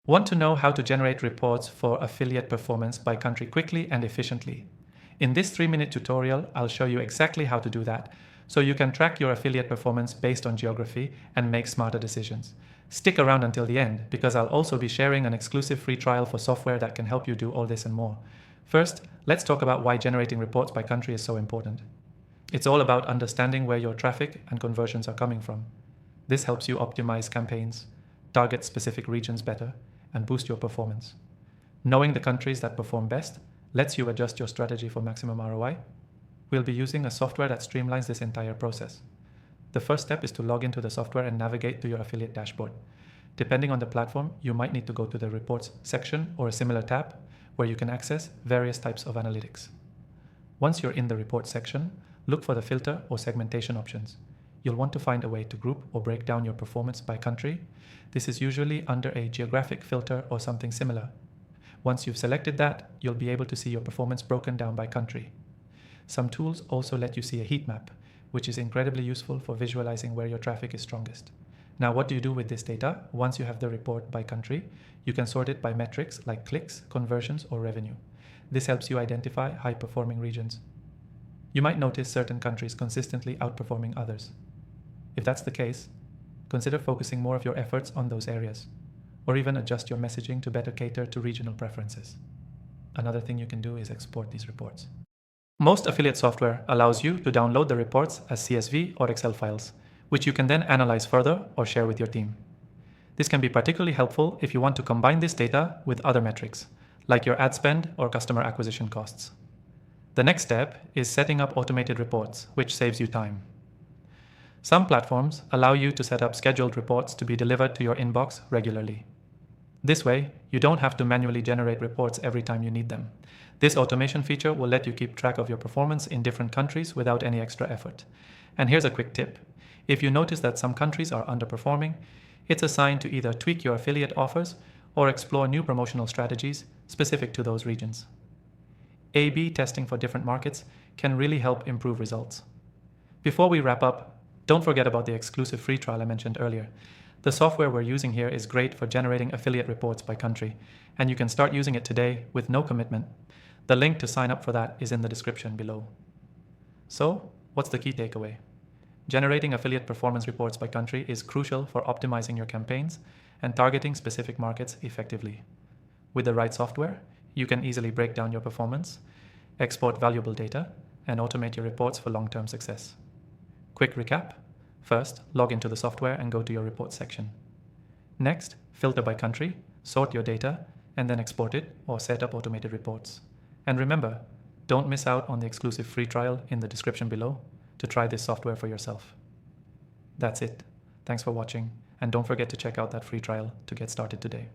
Want to know how to generate reports for affiliate performance by country quickly and efficiently? In this 3-minute tutorial, I'll show you exactly how to do that, so you can track your affiliate performance based on geography and make smarter decisions. Stick around until the end, because I'll also be sharing an exclusive free trial for software that can help you do all this and more. First, let's talk about why generating reports by country is so important. It's all about understanding where your traffic and conversions are coming from. This helps you optimize campaigns, target specific regions better, and boost your performance. Knowing the countries that perform best lets you adjust your strategy for maximum ROI. We'll be using a software that streamlines this entire process. The first step is to log into the software and navigate to your affiliate dashboard. Depending on the platform, you might need to go to the Reports section or a similar tab where you can access various types of analytics. Once you're in the Reports section, look for the filter or segmentation options. You'll want to find a way to group or break down your performance by country. This is usually under a geographic filter or something similar. Once you've selected that, you'll be able to see your performance broken down by country. Some tools also let you see a heat map, which is incredibly useful for visualizing where your traffic is strongest. Now, what do you do with this data? Once you have the report by country, you can sort it by metrics like clicks, conversions, or revenue. This helps you identify high-performing regions. You might notice certain countries consistently outperforming others. If that's the case, consider focusing more of your efforts on those areas, or even adjust your messaging to better cater to regional preferences. Another thing you can do is export these reports. Most affiliate software allows you to download the reports as CSV or Excel files, which you can then analyze further or share with your team. This can be particularly helpful if you want to combine this data with other metrics, like your ad spend or customer acquisition costs. The next step is setting up automated reports, which saves you time. Some platforms allow you to set up scheduled reports to be delivered to your inbox regularly. This way, you don't have to manually generate reports every time you need them. This automation feature will let you keep track of your performance in different countries without any extra effort. And here's a quick tip. If you notice that some countries are underperforming, it's a sign to either tweak your affiliate offers or explore new promotional strategies specific to those regions. A/B testing for different markets can really help improve results. Before we wrap up, don't forget about the exclusive free trial I mentioned earlier. The software we're using here is great for generating affiliate reports by country, and you can start using it today with no commitment. The link to sign up for that is in the description below. So, what's the key takeaway? Generating affiliate performance reports by country is crucial for optimizing your campaigns and targeting specific markets effectively. With the right software, you can easily break down your performance, export valuable data, and automate your reports for long-term success. Quick recap. First, log into the software and go to your reports section. Next, filter by country, sort your data, and then export it or set up automated reports. And remember, don't miss out on the exclusive free trial in the description below to try this software for yourself. That's it. Thanks for watching, and don't forget to check out that free trial to get started today.